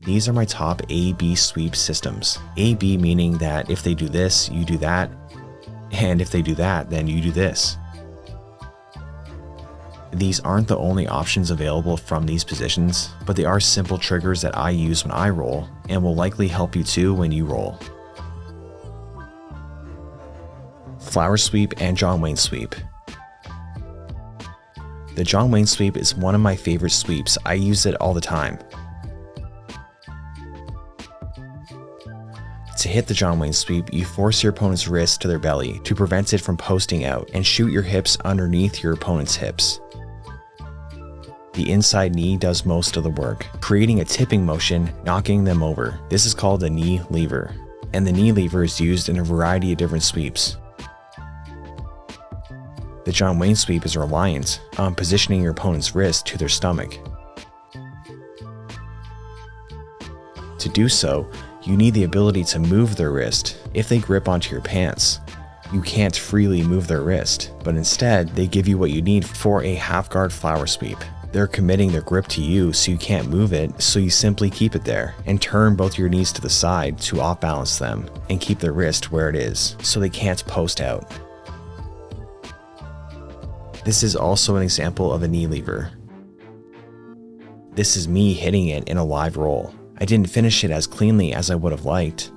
These are my top A-B sweep systems. A-B meaning that if they do this, you do that, and if they do that, then you do this. These aren't the only options available from these positions, but they are simple triggers that I use when I roll, and will likely help you too when you roll. Flower sweep and John Wayne sweep. The John Wayne sweep is one of my favorite sweeps. I use it all the time. To hit the John Wayne sweep, you force your opponent's wrist to their belly to prevent it from posting out and shoot your hips underneath your opponent's hips. The inside knee does most of the work, creating a tipping motion, knocking them over. This is called a knee lever, and the knee lever is used in a variety of different sweeps. The John Wayne sweep is reliant on positioning your opponent's wrist to their stomach. To do so, you need the ability to move their wrist. If they grip onto your pants, you can't freely move their wrist, but instead they give you what you need for a half-guard flower sweep. They're committing their grip to you so you can't move it, so you simply keep it there and turn both your knees to the side to off-balance them and keep their wrist where it is so they can't post out. This is also an example of a knee lever. This is me hitting it in a live roll. I didn't finish it as cleanly as I would have liked,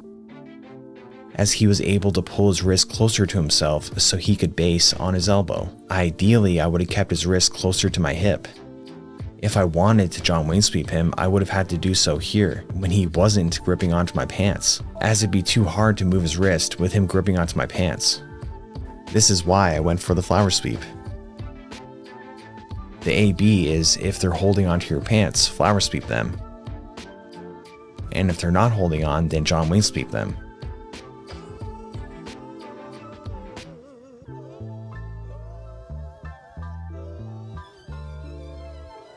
as he was able to pull his wrist closer to himself so he could base on his elbow. Ideally, I would have kept his wrist closer to my hip. If I wanted to John Wayne sweep him, I would have had to do so here when he wasn't gripping onto my pants, as it'd be too hard to move his wrist with him gripping onto my pants. This is why I went for the flower sweep. The AB is if they're holding onto your pants, flower sweep them. And if they're not holding on, then John Wayne sweep them.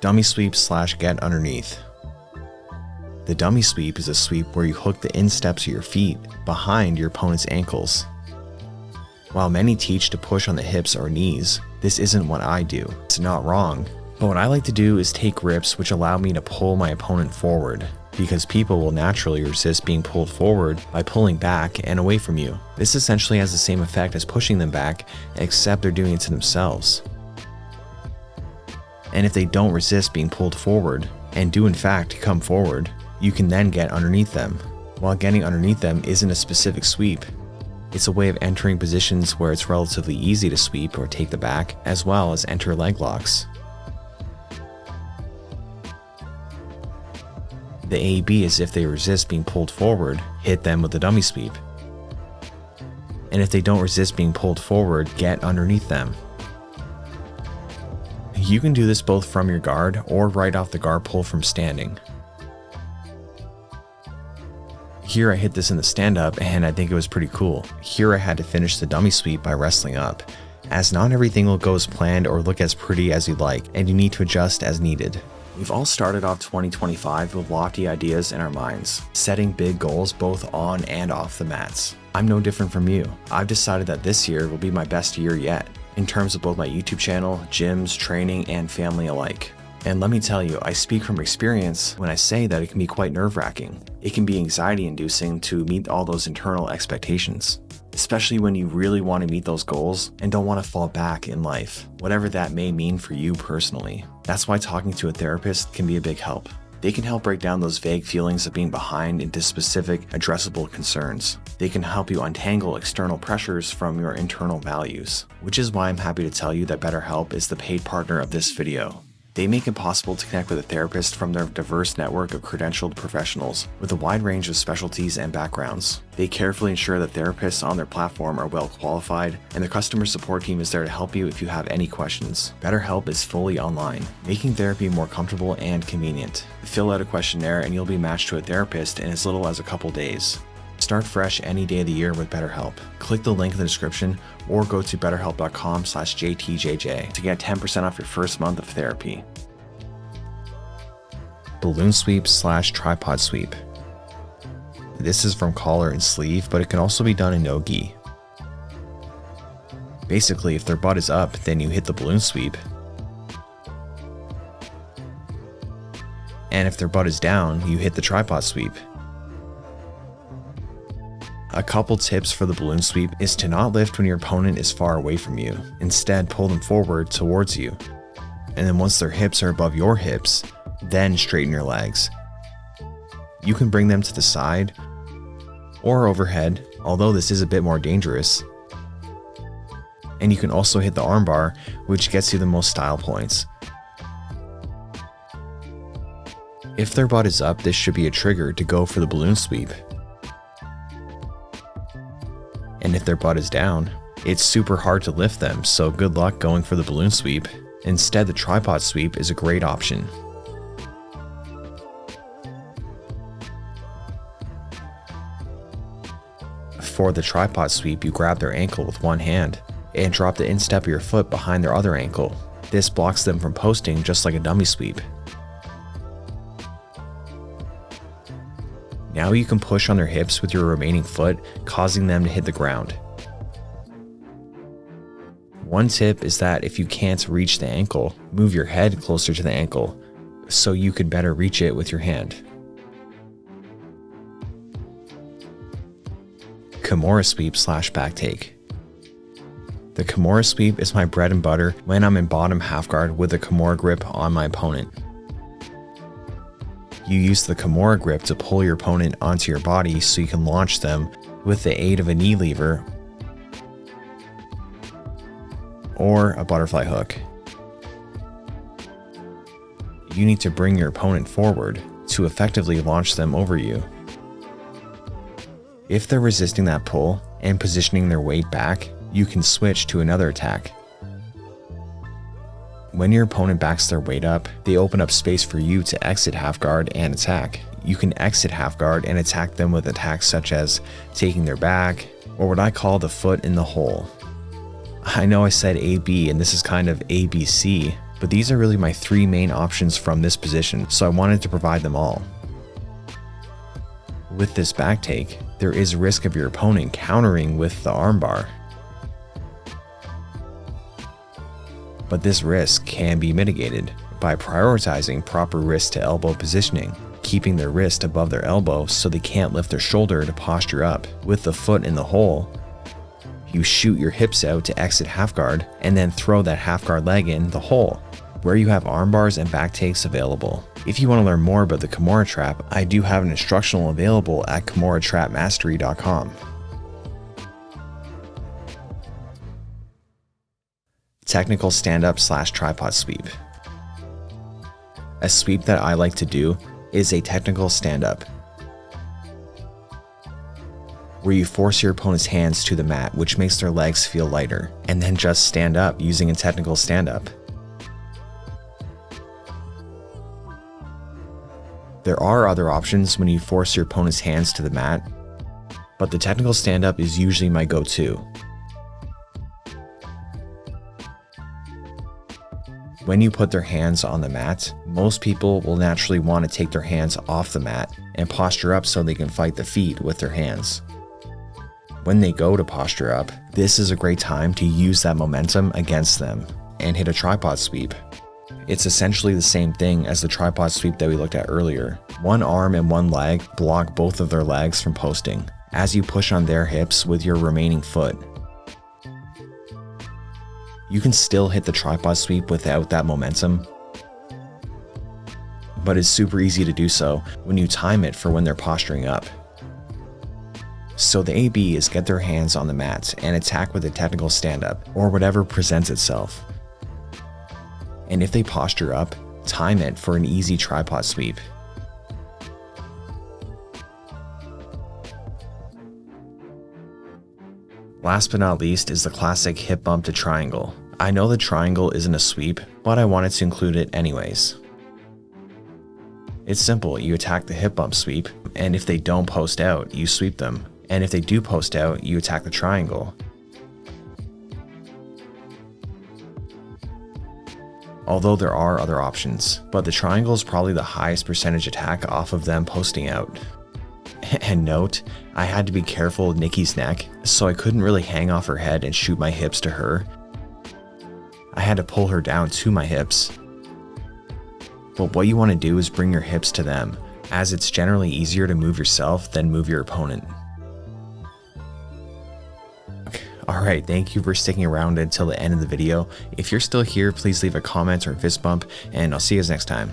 Dummy sweep / get underneath. The dummy sweep is a sweep where you hook the insteps of your feet behind your opponent's ankles. While many teach to push on the hips or knees, this isn't what I do. It's not wrong, but what I like to do is take grips which allow me to pull my opponent forward, because people will naturally resist being pulled forward by pulling back and away from you. This essentially has the same effect as pushing them back, except they're doing it to themselves. And if they don't resist being pulled forward, and do in fact come forward, you can then get underneath them. While getting underneath them isn't a specific sweep, it's a way of entering positions where it's relatively easy to sweep or take the back, as well as enter leg locks. The AB is if they resist being pulled forward, hit them with the dummy sweep. And if they don't resist being pulled forward, get underneath them. You can do this both from your guard or right off the guard pull from standing. Here I hit this in the stand-up and I think it was pretty cool. Here I had to finish the dummy sweep by wrestling up, as not everything will go as planned or look as pretty as you'd like, and you need to adjust as needed. We've all started off 2025 with lofty ideas in our minds, setting big goals both on and off the mats. I'm no different from you. I've decided that this year will be my best year yet, in terms of both my YouTube channel, gyms, training, and family alike. And let me tell you, I speak from experience when I say that it can be quite nerve-wracking. It can be anxiety-inducing to meet all those internal expectations, especially when you really want to meet those goals and don't want to fall back in life, whatever that may mean for you personally. That's why talking to a therapist can be a big help. They can help break down those vague feelings of being behind into specific, addressable concerns. They can help you untangle external pressures from your internal values, which is why I'm happy to tell you that BetterHelp is the paid partner of this video. They make it possible to connect with a therapist from their diverse network of credentialed professionals with a wide range of specialties and backgrounds. They carefully ensure that therapists on their platform are well qualified, and their customer support team is there to help you if you have any questions. BetterHelp is fully online, making therapy more comfortable and convenient. Fill out a questionnaire and you'll be matched to a therapist in as little as a couple days. Start fresh any day of the year with BetterHelp. Click the link in the description or go to betterhelp.com/JTJJ to get 10% off your first month of therapy. Balloon sweep / tripod sweep. This is from collar and sleeve, but it can also be done in no-gi. Basically, if their butt is up, then you hit the balloon sweep. And if their butt is down, you hit the tripod sweep. A couple tips for the balloon sweep is to not lift when your opponent is far away from you. Instead, pull them forward towards you. And then once their hips are above your hips, then straighten your legs. You can bring them to the side or overhead, although this is a bit more dangerous. And you can also hit the armbar, which gets you the most style points. If their butt is up, this should be a trigger to go for the balloon sweep. And if their butt is down, it's super hard to lift them, so good luck going for the balloon sweep. Instead, the tripod sweep is a great option. For the tripod sweep, you grab their ankle with one hand and drop the instep of your foot behind their other ankle. This blocks them from posting just like a dummy sweep. Now you can push on their hips with your remaining foot, causing them to hit the ground. One tip is that if you can't reach the ankle, move your head closer to the ankle so you could better reach it with your hand. Kimura sweep / back take. The Kimura sweep is my bread and butter when I'm in bottom half guard with a Kimura grip on my opponent. You use the Kimura grip to pull your opponent onto your body so you can launch them with the aid of a knee lever or a butterfly hook. You need to bring your opponent forward to effectively launch them over you. If they're resisting that pull and positioning their weight back, you can switch to another attack. When your opponent backs their weight up, they open up space for you to exit half guard and attack. You can exit half guard and attack them with attacks such as taking their back, or what I call the foot in the hole. I know I said AB and this is kind of ABC, but these are really my three main options from this position, so I wanted to provide them all. With this back take, there is risk of your opponent countering with the armbar. But this risk can be mitigated by prioritizing proper wrist to elbow positioning, keeping their wrist above their elbow so they can't lift their shoulder to posture up. With the foot in the hole, you shoot your hips out to exit half guard and then throw that half guard leg in the hole, where you have arm bars and back takes available. If you want to learn more about the Kimura trap, I do have an instructional available at kimuratrapmastery.com. Technical stand-up / tripod sweep. A sweep that I like to do is a technical stand-up, where you force your opponent's hands to the mat, which makes their legs feel lighter, and then just stand up using a technical stand-up. There are other options when you force your opponent's hands to the mat, but the technical stand-up is usually my go-to. When you put their hands on the mat, most people will naturally want to take their hands off the mat and posture up so they can fight the feet with their hands. When they go to posture up, this is a great time to use that momentum against them and hit a tripod sweep. It's essentially the same thing as the tripod sweep that we looked at earlier. One arm and one leg block both of their legs from posting as you push on their hips with your remaining foot. You can still hit the tripod sweep without that momentum, but it's super easy to do so when you time it for when they're posturing up. So the AB is get their hands on the mat and attack with a technical stand-up or whatever presents itself. And if they posture up, time it for an easy tripod sweep. Last but not least is the classic hip bump to triangle. I know the triangle isn't a sweep, but I wanted to include it anyways. It's simple, you attack the hip bump sweep, and if they don't post out, you sweep them. And if they do post out, you attack the triangle. Although there are other options, but the triangle is probably the highest percentage attack off of them posting out. And note, I had to be careful with Nikki's neck, so I couldn't really hang off her head and shoot my hips to her. I had to pull her down to my hips. But what you want to do is bring your hips to them, as it's generally easier to move yourself than move your opponent. Alright, thank you for sticking around until the end of the video. If you're still here, please leave a comment or a fist bump, and I'll see you guys next time.